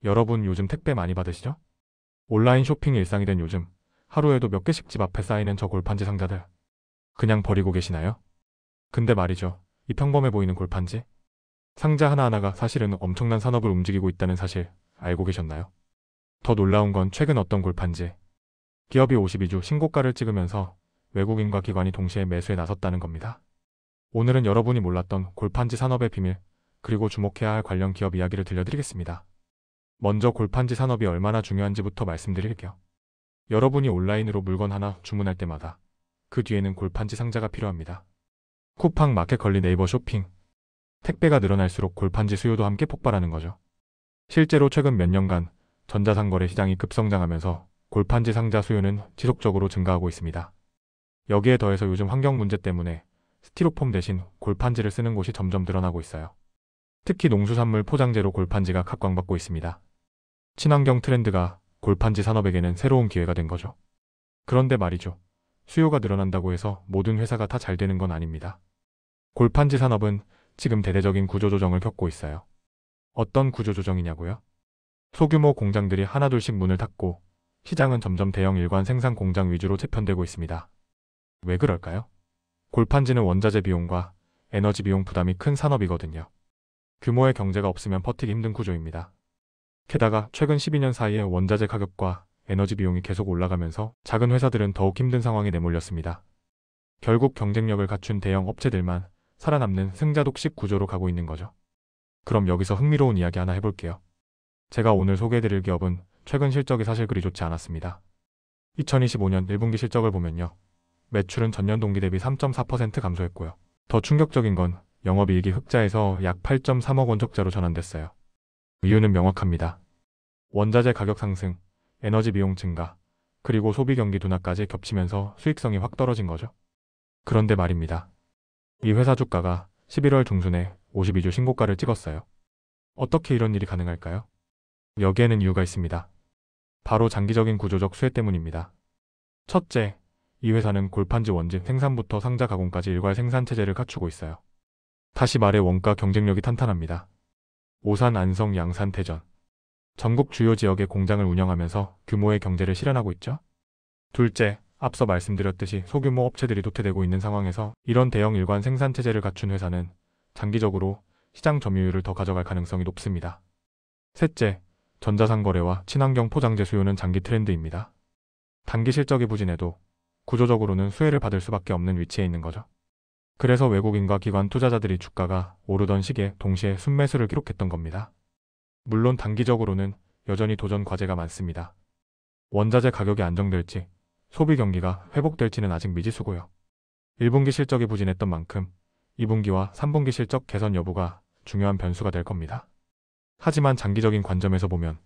여러분 요즘 택배 많이 받으시죠? 온라인 쇼핑이 일상이 된 요즘 하루에도 몇 개씩 집 앞에 쌓이는 저 골판지 상자들 그냥 버리고 계시나요? 근데 말이죠. 이 평범해 보이는 골판지 상자 하나하나가 사실은 엄청난 산업을 움직이고 있다는 사실 알고 계셨나요? 더 놀라운 건 최근 어떤 골판지 기업이 52주 신고가를 찍으면서 외국인과 기관이 동시에 매수에 나섰다는 겁니다. 오늘은 여러분이 몰랐던 골판지 산업의 비밀 그리고 주목해야 할 관련 기업 이야기를 들려드리겠습니다. 먼저 골판지 산업이 얼마나 중요한지부터 말씀드릴게요. 여러분이 온라인으로 물건 하나 주문할 때마다 그 뒤에는 골판지 상자가 필요합니다. 쿠팡, 마켓컬리, 네이버 쇼핑 택배가 늘어날수록 골판지 수요도 함께 폭발하는 거죠. 실제로 최근 몇 년간 전자상거래 시장이 급성장하면서 골판지 상자 수요는 지속적으로 증가하고 있습니다. 여기에 더해서 요즘 환경 문제 때문에 스티로폼 대신 골판지를 쓰는 곳이 점점 늘어나고 있어요. 특히 농수산물 포장재로 골판지가 각광받고 있습니다. 친환경 트렌드가 골판지 산업에게는 새로운 기회가 된 거죠. 그런데 말이죠. 수요가 늘어난다고 해서 모든 회사가 다 잘 되는 건 아닙니다. 골판지 산업은 지금 대대적인 구조조정을 겪고 있어요. 어떤 구조조정이냐고요? 소규모 공장들이 하나둘씩 문을 닫고 시장은 점점 대형 일관 생산 공장 위주로 재편되고 있습니다. 왜 그럴까요? 골판지는 원자재 비용과 에너지 비용 부담이 큰 산업이거든요. 규모의 경제가 없으면 버티기 힘든 구조입니다. 게다가 최근 12년 사이에 원자재 가격과 에너지 비용이 계속 올라가면서 작은 회사들은 더욱 힘든 상황에 내몰렸습니다. 결국 경쟁력을 갖춘 대형 업체들만 살아남는 승자독식 구조로 가고 있는 거죠. 그럼 여기서 흥미로운 이야기 하나 해볼게요. 제가 오늘 소개해드릴 기업은 최근 실적이 사실 그리 좋지 않았습니다. 2025년 1분기 실적을 보면요. 매출은 전년 동기 대비 3.4% 감소했고요. 더 충격적인 건 영업이익이 흑자에서 약 8.3억 원 적자로 전환됐어요. 이유는 명확합니다. 원자재 가격 상승, 에너지 비용 증가, 그리고 소비 경기 둔화까지 겹치면서 수익성이 확 떨어진 거죠. 그런데 말입니다. 이 회사 주가가 11월 중순에 52주 신고가를 찍었어요. 어떻게 이런 일이 가능할까요? 여기에는 이유가 있습니다. 바로 장기적인 구조적 수혜 때문입니다. 첫째, 이 회사는 골판지 원진 생산부터 상자 가공까지 일괄 생산 체제를 갖추고 있어요. 다시 말해 원가 경쟁력이 탄탄합니다. 오산, 안성, 양산, 대전 전국 주요 지역의 공장을 운영하면서 규모의 경제를 실현하고 있죠. 둘째, 앞서 말씀드렸듯이 소규모 업체들이 도태되고 있는 상황에서 이런 대형 일관 생산 체제를 갖춘 회사는 장기적으로 시장 점유율을 더 가져갈 가능성이 높습니다. 셋째, 전자상거래와 친환경 포장재 수요는 장기 트렌드입니다. 단기 실적이 부진해도 구조적으로는 수혜를 받을 수밖에 없는 위치에 있는 거죠. 그래서 외국인과 기관 투자자들이 주가가 오르던 시기에 동시에 순매수를 기록했던 겁니다. 물론 단기적으로는 여전히 도전 과제가 많습니다. 원자재 가격이 안정될지, 소비 경기가 회복될지는 아직 미지수고요. 1분기 실적이 부진했던 만큼 2분기와 3분기 실적 개선 여부가 중요한 변수가 될 겁니다. 하지만 장기적인 관점에서 보면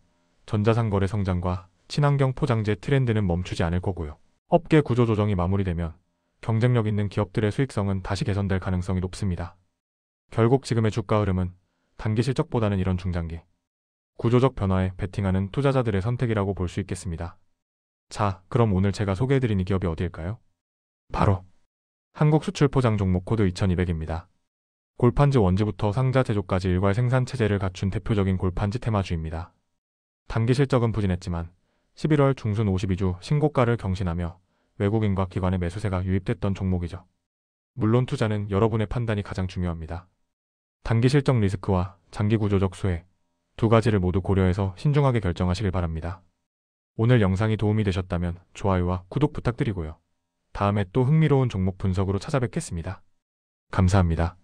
전자상거래 성장과 친환경 포장재 트렌드는 멈추지 않을 거고요. 업계 구조 조정이 마무리되면 경쟁력 있는 기업들의 수익성은 다시 개선될 가능성이 높습니다. 결국 지금의 주가 흐름은 단기 실적보다는 이런 중장기 구조적 변화에 베팅하는 투자자들의 선택이라고 볼 수 있겠습니다. 자, 그럼 오늘 제가 소개해드린 이 기업이 어디일까요? 바로 한국수출포장 종목 코드 2200입니다. 골판지 원지부터 상자 제조까지 일괄 생산 체제를 갖춘 대표적인 골판지 테마주입니다. 단기 실적은 부진했지만 11월 중순 52주 신고가를 경신하며 외국인과 기관의 매수세가 유입됐던 종목이죠. 물론 투자는 여러분의 판단이 가장 중요합니다. 단기 실적 리스크와 장기 구조적 수혜 두 가지를 모두 고려해서 신중하게 결정하시길 바랍니다. 오늘 영상이 도움이 되셨다면 좋아요와 구독 부탁드리고요. 다음에 또 흥미로운 종목 분석으로 찾아뵙겠습니다. 감사합니다.